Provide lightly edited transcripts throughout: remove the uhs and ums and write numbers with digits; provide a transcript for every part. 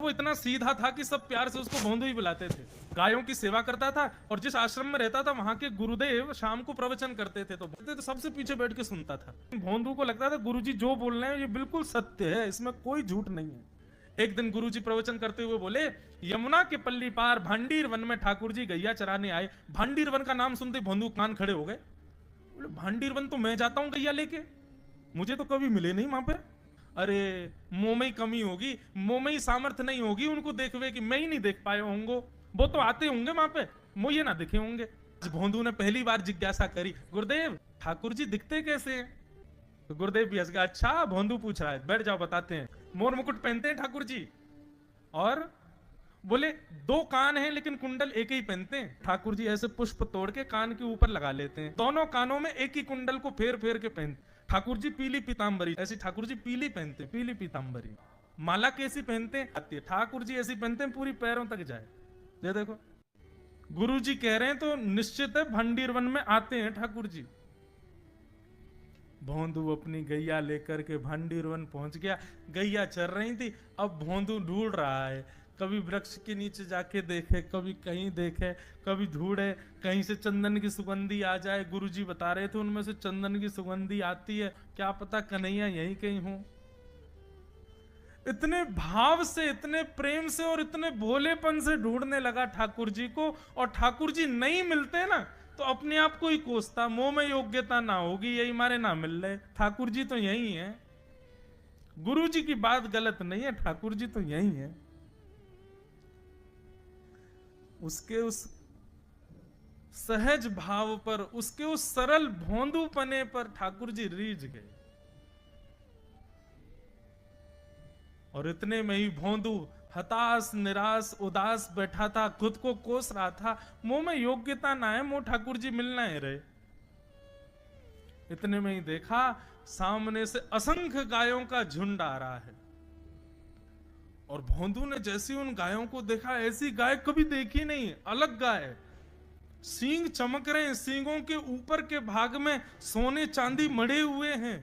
वो इतना सीधा था कि सब प्यार से उसको भोंदू ही बुलाते थे। गायों की सेवा करता था और जिस आश्रम में रहता था वहां के गुरुदेव शाम को प्रवचन करते थे तो सबसे पीछे बैठ के सुनता था। भोंदू को लगता था गुरुजी जो बोल रहे हैं ये बिल्कुल सत्य है, इसमें कोई झूठ नहीं है। एक दिन गुरुजी प्रवचन करते हुए बोले, यमुना के पल्ली पार भांडीर वन में ठाकुर जी गैया चराने आए। भांडीर वन का नाम सुनते भोंदू कान खड़े हो गए। बोले भांडीर वन तो मैं जाता हूं गैया लेके, मुझे तो कभी मिले नहीं वहां पे। अरे मुंह में ही कमी होगी, मुंह में ही सामर्थ्य नहीं होगी उनको देखवे कि मैं ही नहीं देख पाए होंगे, वो तो आते होंगे वहां पे, मुझे ना दिखे होंगे। भोंदू ने पहली बार जिज्ञासा करी, गुरुदेव ठाकुर जी दिखते कैसे हैं? तो गुरुदेव भी हंस गया, अच्छा भोंदू पूछ रहा है, बैठ जाओ बताते हैं। मोर मुकुट पहनते हैं ठाकुर जी, और बोले दो कान हैं लेकिन कुंडल एक ही पहनते हैं। ठाकुर जी ऐसे पुष्प तोड़ के कान के ऊपर लगा लेते हैं, दोनों कानों में एक ही कुंडल को फेर फेर के पहनते। ठाकुर जी पीली पीतांबरी, ऐसी ठाकुर जी पीली पहनते, पीली पीतांबरी। माला कैसी पहनते हैं? ठाकुर जी ऐसी पहनते हैं पूरी पैरों तक जाए। ये देखो गुरु जी कह रहे हैं तो निश्चित है भंडीर वन में आते हैं ठाकुर जी। भोंदू अपनी गैया लेकर के भंडीर वन पहुंच गया। गैया चर रही थी, अब भोंदू ढूंढ रहा है, कभी वृक्ष के नीचे जाके देखे, कभी कहीं देखे, कभी ढूंढे कहीं से चंदन की सुगंधी आ जाए। गुरुजी बता रहे थे उनमें से चंदन की सुगंधी आती है, क्या पता कन्हैया यहीं कहीं हो। इतने भाव से, इतने प्रेम से और इतने भोलेपन से ढूंढने लगा ठाकुर जी को, और ठाकुर जी नहीं मिलते ना तो अपने आप को ही कोसता, मुंह में योग्यता ना होगी यही मारे ना मिल रहे, ठाकुर जी तो यही है। गुरु जी की बात गलत नहीं है, ठाकुर जी तो यही है। उसके उस सहज भाव पर, उसके उस सरल भोंदूपने पर ठाकुर जी रीझ गए। और इतने में ही भोंदू हताश निराश उदास बैठा था, खुद को कोस रहा था, मुंह में योग्यता ना है, मुंह ठाकुर जी मिलना है रहे। इतने में ही देखा सामने से असंख्य गायों का झुंड आ रहा है, और भोंदू ने जैसे उन गायों को देखा, ऐसी गाय कभी देखी नहीं, अलग गाय, सींग चमक रहे हैं, सींगों के ऊपर के भाग में सोने चांदी मढ़े हुए हैं,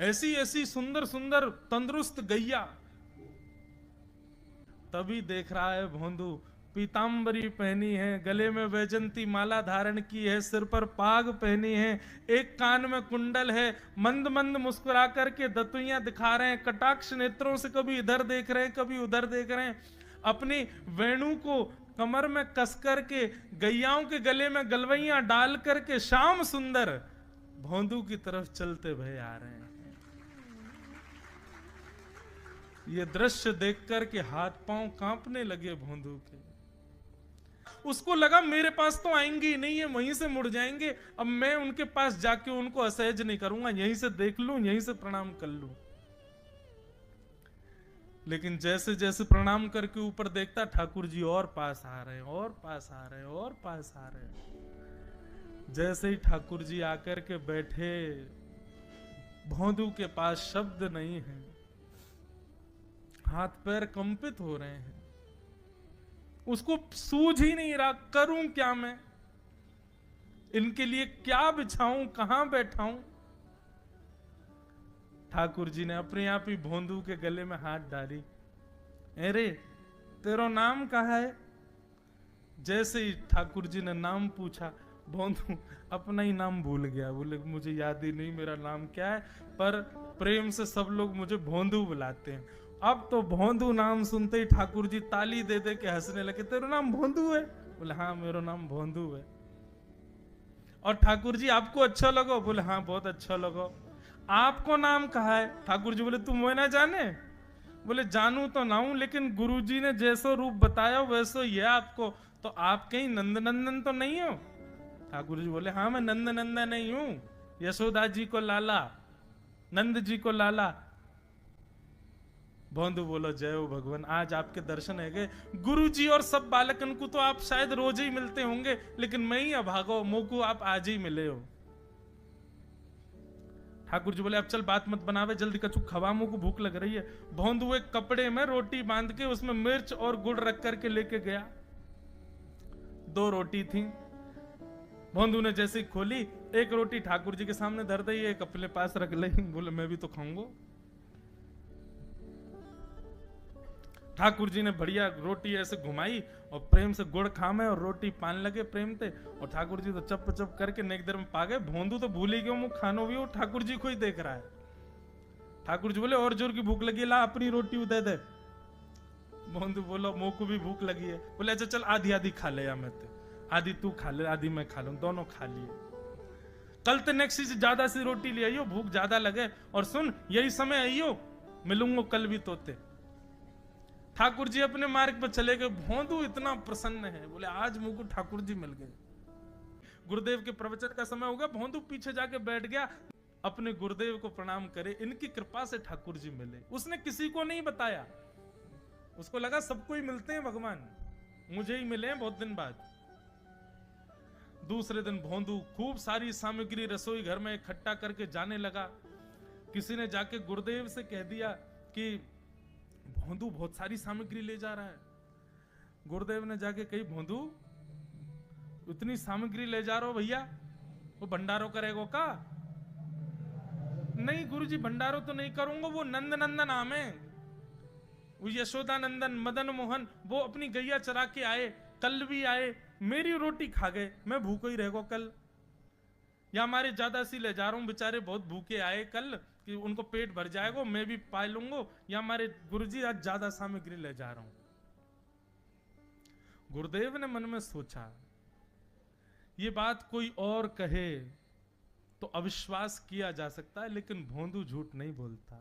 ऐसी ऐसी सुंदर सुंदर तंदुरुस्त गैया। तभी देख रहा है भोंदू, पीतांबरी पहनी है, गले में वैजंती माला धारण की है, सिर पर पाग पहनी है, एक कान में कुंडल है, मंद मंद मुस्कुरा करके दतुइयां दिखा रहे हैं, कटाक्ष नेत्रों से कभी इधर देख रहे हैं कभी उधर देख रहे हैं, अपनी वेणु को कमर में कस करके गैयाओं के गले में गलवैयां डाल करके श्याम सुंदर भोंदू की तरफ चलते भय आ रहे हैं। ये दृश्य देख करके हाथ पांव कांपने लगे भोंदू के। उसको लगा मेरे पास तो आएंगे ही नहीं, है वहीं से मुड़ जाएंगे, अब मैं उनके पास जाके उनको असहज नहीं करूंगा, यहीं से देख लूं, यहीं से प्रणाम कर लूं। लेकिन जैसे जैसे प्रणाम करके ऊपर देखता, ठाकुर जी और पास आ रहे हैं, और पास आ रहे हैं, और पास आ रहे हैं। जैसे ही ठाकुर जी आकर के बैठे, भोंदू के पास शब्द नहीं है, हाथ पैर कंपित हो रहे हैं, उसको सूझ ही नहीं रहा करूं क्या मैं, इनके लिए क्या बिछाऊं, कहां बैठाऊं। ठाकुर जी ने अपने आप ही भोंदू के गले में हाथ डाली, अरे तेरा नाम कहा है? जैसे ही ठाकुर जी ने नाम पूछा, भोंदू अपना ही नाम भूल गया, बोले मुझे याद ही नहीं मेरा नाम क्या है, पर प्रेम से सब लोग मुझे भोंदू बुलाते हैं। अब तो भोंदू नाम सुनते ही ठाकुर जी ताली दे दे के हंसने लगे, तेरा नाम भोंदू है? बोले हाँ मेरा नाम भोंदू है। और ठाकुर जी आपको अच्छा लगो? बोले हाँ बहुत अच्छा लगो। आपको नाम कहा है? ठाकुर जी बोले तुम वो ना जाने? बोले जानू तो ना हूं, लेकिन गुरु जी ने जैसो रूप बताया वैसो ही है आपको, तो आप कहीं नंद नंदन तो नहीं हो? ठाकुर जी बोले हाँ मैं नंद नंदन नहीं हूं, यशोदा जी को लाला, नंद जी को लाला। भोंदू बोलो जय हो भगवान, आज आपके दर्शन है गए। गुरु जी और सब बालकन को तो आप शायद रोज ही मिलते होंगे, लेकिन मैं ही अभागो, मोकू आप आज ही मिले हो। ठाकुर जी बोले अब चल बात मत बनावे, जल्दी कछु खवा, मुंह को भूख लग रही है। भोंदू एक कपड़े में रोटी बांध के उसमें मिर्च और गुड़ रख करके लेके गया। 2 रोटी थी। भोंदू ने जैसे ही खोली, एक रोटी ठाकुर जी के सामने धर दी, एक अपने पास रख ली, बोले मैं भी तो खाऊंगा। ठाकुर जी ने बढ़िया रोटी ऐसे घुमाई और प्रेम से गुड़ खामे और रोटी पान लगे प्रेम ते, और ठाकुर जी तो चप चप करके नेक देर में पा गए। भोंदू तो भूल ही गयो, मुंह खानो भी वो ठाकुर जी को ही देख रहा है। ठाकुर जी बोले और जोर की भूख लगी, ला अपनी रोटी दे दे। भोंदू बोलो मुंह को भी भूख लगी है। बोले अच्छा चल आधी आधी खा ले, या मैं ते आधी तू खा ले आधी मैं खा लूं, दोनों खा लिए। कल ते नेक्स्ट से ज्यादा सी रोटी ले आइयो, भूख ज्यादा लगे, और सुन यही समय आइयो, मिलूंगा कल भी तोते। ठाकुर जी अपने मार्ग पर चले गए। भोंदू इतना प्रसन्न है, बोले आज मुझको ठाकुर जी मिल गए। गुरुदेव के प्रवचन का समय होगा, भोंदू पीछे जाके बैठ गया, अपने गुरुदेव को प्रणाम करे, इनकी कृपा से ठाकुर जी मिले। उसने किसी को नहीं बताया, उसको लगा सबको ही मिलते हैं भगवान, मुझे ही मिले हैं बहुत दिन बाद। दूसरे दिन भोंदू खूब सारी सामग्री रसोई घर में इकट्ठा करके जाने लगा। किसी ने जाके गुरुदेव से कह दिया कि भोंदू बहुत सारी सामग्री ले जा रहा है। गुरुदेव ने जाके कही, भोंदू इतनी सामग्री ले जा रहे हो भैया, वो भंडारो करेगो का? नहीं गुरुजी भंडारो तो नहीं करूंगा, वो नंद नंदन नाम है, वो यशोदा नंदन मदन मोहन, वो अपनी गैया चरा के आए, कल भी आए, मेरी रोटी खा गए, मैं भूखो ही रहेगा कल। या हमारे ज्यादा सी ले जा रहा हूं, बेचारे बहुत भूखे आए कल, कि उनको पेट भर जाएगा, मैं भी पा लूंगा, या हमारे गुरुजी आज ज्यादा सामग्री ले जा रहा हूं। गुरुदेव ने मन में सोचा, ये बात कोई और कहे तो अविश्वास किया जा सकता है, लेकिन भोंदू झूठ नहीं बोलता।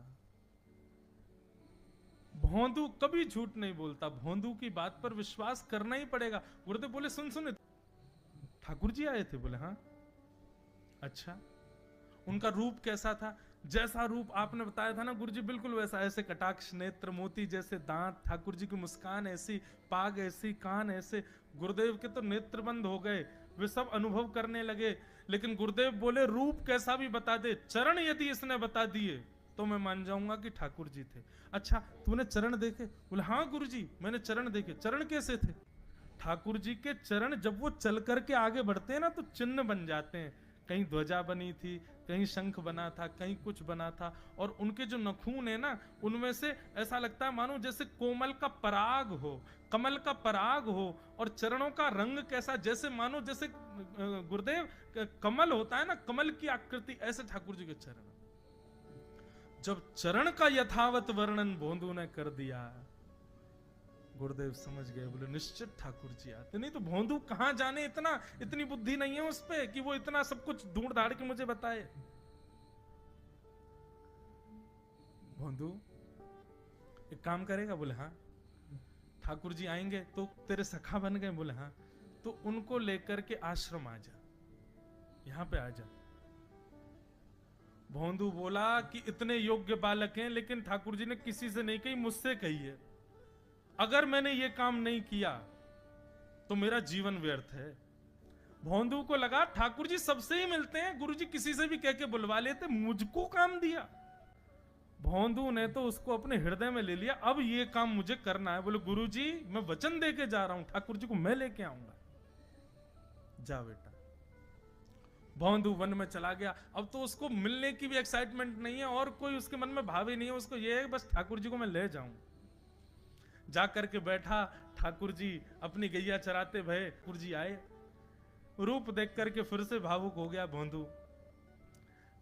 भोंदू कभी झूठ नहीं बोलता, भोंदू की बात पर विश्वास करना ही पड़ेगा। गुरुदेव बोले सुन सुन, ठाकुर जी आए थे? बोले हाँ। अच्छा, उनका रूप कैसा था? जैसा रूप आपने बताया था ना गुरुजी, बिल्कुल वैसा, ऐसे कटाक्ष नेत्र, मोती जैसे दांत, ठाकुर जी की मुस्कान ऐसी, पाग ऐसी, कान ऐसे। गुरुदेव के तो नेत्र बंद हो गए, वे सब अनुभव करने लगे। लेकिन गुरुदेव बोले रूप कैसा भी बता दे, चरण यदि इसने बता दिए तो मैं मान जाऊंगा कि ठाकुर जी थे। अच्छा तूने चरण देखे? बोले हाँ गुरुजी मैंने चरण देखे। चरण कैसे थे? ठाकुर जी के चरण जब वो चल करके आगे बढ़ते हैं ना तो चिन्ह बन जाते हैं। कहीं ध्वजा बनी थी, कहीं शंख बना था, कहीं कुछ बना था, और उनके जो नखून है ना उनमें से ऐसा लगता है मानो जैसे कोमल का पराग हो, कमल का पराग हो। और चरणों का रंग कैसा, जैसे मानो जैसे गुरुदेव कमल होता है ना, कमल की आकृति, ऐसे ठाकुर जी के चरण। जब चरण का यथावत वर्णन भोंदू ने कर दिया, गुरुदेव समझ गए, बोले निश्चित ठाकुर जी आते। नहीं तो भोंदू कहां जाने, इतनी बुद्धि नहीं है उस पे कि वो इतना सब कुछ ढूंढ ढाड़ के मुझे बताए। भोंदू एक काम करेगा? बोले हाँ। ठाकुर जी आएंगे तो तेरे सखा बन गए? बोले हाँ। तो उनको लेकर के आश्रम आ जा, यहां पे आ जा। भोंदू बोला कि इतने योग्य बालक हैं, लेकिन ठाकुर जी ने किसी से नहीं कही, मुझसे कही है। अगर मैंने ये काम नहीं किया तो मेरा जीवन व्यर्थ है। भोंदू को लगा ठाकुर जी सबसे ही मिलते हैं, गुरु जी किसी से भी कह के बुलवा लेते, मुझको काम दिया। भोंदू ने तो उसको अपने हृदय में ले लिया, अब ये काम मुझे करना है। बोले गुरु जी मैं वचन दे के जा रहा हूं, ठाकुर जी को मैं लेके आऊंगा, जा बेटा। भोंदू वन में चला गया। अब तो उसको मिलने की भी एक्साइटमेंट नहीं है और कोई उसके मन में भाव ही नहीं है, उसको ये है बस ठाकुर जी को मैं ले जाऊं। जा करके बैठा, ठाकुर जी अपनी गैया चराते भये, ठाकुर जी आए, रूप देख करके फिर से भावुक हो गया भोंदू।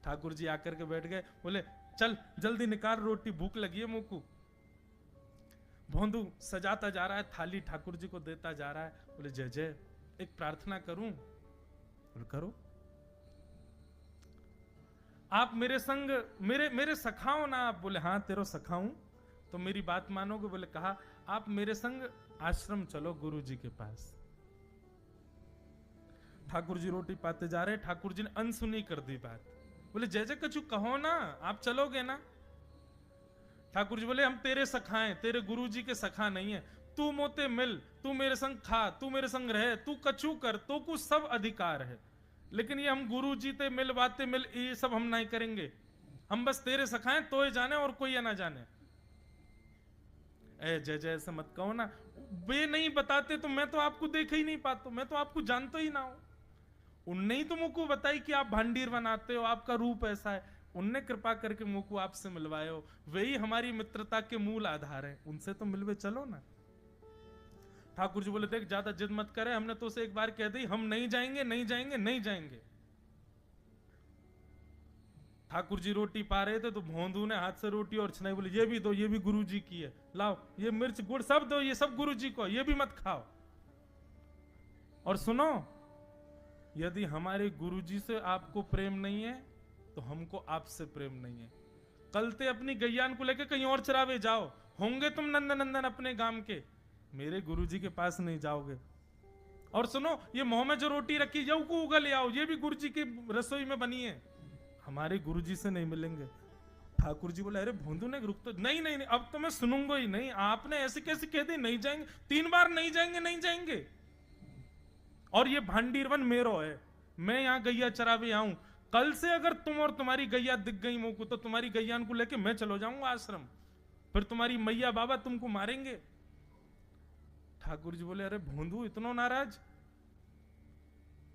ठाकुर जी आकर के बैठ गए, बोले चल जल्दी निकाल रोटी, भूख लगी है मुंह को। भोंदू सजाता जा रहा है थाली, ठाकुर जी को देता जा रहा है। बोले जय जय, एक प्रार्थना करूं? बोले करो। आप मेरे संग मेरे सखाओ ना आप? बोले हाँ तेरो सखाऊं, तो मेरी बात मानोगे? बोले कहा आप मेरे संग आश्रम चलो गुरु जी के पास। ठाकुर जी रोटी पाते जा रहे, ठाकुर जी ने अनसुनी कर दी बात। बोले जय जय कछु कहो ना, आप चलोगे ना? ठाकुर जी बोले हम तेरे सखा हैं, तेरे गुरु जी के सखा नहीं है। तू मोते मिल, तू मेरे संग खा, तू मेरे संग रहे, तू कछु कर, तो कुछ सब अधिकार है, लेकिन ये हम गुरु जी ते मिल बातें मिल ये सब हम नहीं करेंगे। हम बस तेरे सखा हैं, तो ये जाने और कोई ये ना जाने। ए जय जय ऐसा मत कहो ना, वे नहीं बताते तो मैं तो आपको देख ही नहीं पाता, मैं तो आपको जानता ही ना हूं। उनने ही तो मुझको बताई कि आप भांडीर बनाते हो, आपका रूप ऐसा है। उनने कृपा करके मुंह को आपसे मिलवाए हो, वही हमारी मित्रता के मूल आधार है, उनसे तो मिलवे चलो ना। ठाकुर जी बोले देख ज्यादा जिद मत करे, हमने तो उसे एक बार कह दी हम नहीं जाएंगे नहीं जाएंगे नहीं जाएंगे। ठाकुर जी रोटी पा रहे थे तो भोंदू ने हाथ से रोटी और छनाई, बोले ये भी दो, ये भी गुरु जी की है, लाओ ये मिर्च गुड़ सब दो, ये सब गुरु जी को, ये भी मत खाओ। और सुनो, यदि हमारे गुरु जी से आपको प्रेम नहीं है तो हमको आपसे प्रेम नहीं है। कल ते अपनी गैयान को लेके कहीं और चरावे जाओ, होंगे तुम नंदन अपने गांव के, मेरे गुरु जी के पास नहीं जाओगे। और सुनो, ये मुंह में जो रोटी रखी जाओ को उगल ले आओ, ये भी गुरु जी की रसोई में बनी है, हमारे गुरु जी से नहीं मिलेंगे। ठाकुर जी बोले अरे भोंदू ने रुक तो, नहीं नहीं नहीं अब तो मैं सुनूंगा ही नहीं, आपने ऐसे कैसे कह दी नहीं जाएंगे, 3 बार नहीं जाएंगे नहीं जाएंगे। और ये भांडीरवन मेरो है, मैं यहां गैया चरावे आऊं, कल से अगर तुम और तुम्हारी गैया दिख गई मुंह को तो तुम्हारी गैयान को लेके मैं चलो जाऊंगा आश्रम, फिर तुम्हारी मैया बाबा तुमको मारेंगे। ठाकुर जी बोले अरे भोंदू इतना नाराज?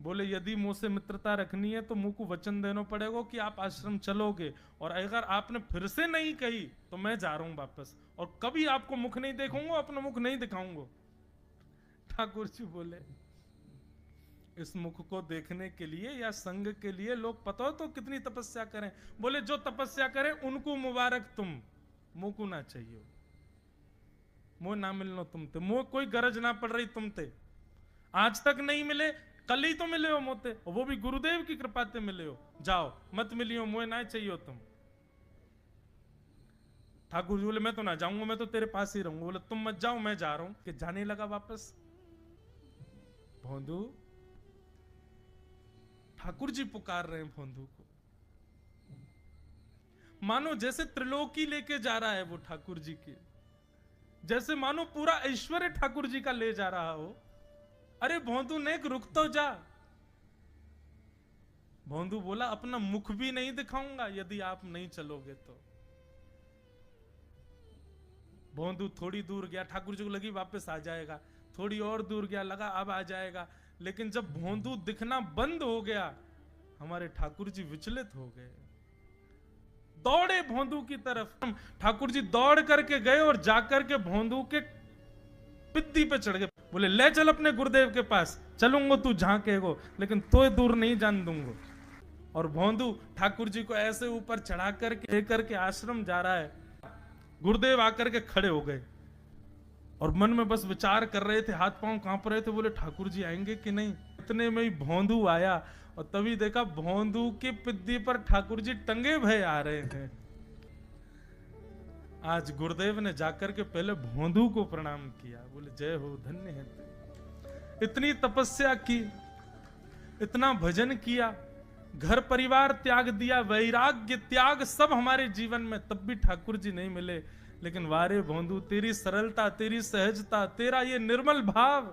बोले यदि मुंह से मित्रता रखनी है तो मुंह को वचन देना पड़ेगा कि आप आश्रम चलोगे, और अगर आपने फिर से नहीं कही तो मैं जा रहा हूं वापस, और कभी आपको मुख नहीं देखूंगा, अपना मुख नहीं दिखाऊंगा। ठाकुर जी बोले इस मुख को देखने के लिए या संग के लिए लोग पता हो तो कितनी तपस्या करें। बोले जो तपस्या करें उनको मुबारक, तुम मुंह को ना चाहिए, मुंह ना मिलनो तुमते, मुंह कोई गरज ना पड़ रही तुमते, आज तक नहीं मिले कल ही तो मिले हो मोते, वो भी गुरुदेव की कृपा से मिले हो, जाओ मत मिलियो, मुझे ना चाहिए तुम। ठाकुर जी बोले मैं तो ना जाऊंगा, मैं तो तेरे पास ही रहूंगा। बोले तुम मत जाओ मैं जा रहा हूं। कि जाने लगा वापस। भोंदू, ठाकुर जी पुकार रहे हैं भोंदू को, मानो जैसे त्रिलोकी लेके जा रहा है वो ठाकुर जी के, जैसे मानो पूरा ऐश्वर्य ठाकुर जी का ले जा रहा हो। अरे भोंदू ने रुक तो जा। भोंदू बोला अपना मुख भी नहीं दिखाऊंगा यदि आप नहीं चलोगे तो। भोंदू थोड़ी दूर गया, ठाकुर जी को लगी वापस आ जाएगा, थोड़ी और दूर गया, लगा अब आ जाएगा, लेकिन जब भोंदू दिखना बंद हो गया हमारे ठाकुर जी विचलित हो गए, दौड़े भोंदू की तरफ। ठाकुर जी दौड़ करके गए और जाकर के भोंदू के पिद्दी पे चढ़ गए। बोले ले चल अपने गुरुदेव के पास, चलूंगा तू जहां कहेगो, लेकिन तो दूर नहीं जान दूंगा। और भोंदू ठाकुर जी को ऐसे ऊपर चढ़ा करके लेकर के आश्रम जा रहा है। गुरुदेव आकर के खड़े हो गए और मन में बस विचार कर रहे थे, हाथ पांव कांप रहे थे, बोले ठाकुर जी आएंगे कि नहीं। इतने में ही भोंदू आया और तभी देखा भोंदू की पिद्दी पर ठाकुर जी टंगे भय आ रहे हैं। आज गुरुदेव ने जाकर के पहले भोंदू को प्रणाम किया, बोले जय हो, धन्य है। इतनी तपस्या की, इतना भजन किया, घर परिवार त्याग दिया, वैराग्य त्याग सब हमारे जीवन में, तब भी ठाकुर जी नहीं मिले। लेकिन वारे भोंदू, तेरी सरलता, तेरी सहजता, तेरा ये निर्मल भाव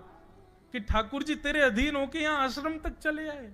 कि ठाकुर जी तेरे अधीन होके यहां आश्रम तक चले आए।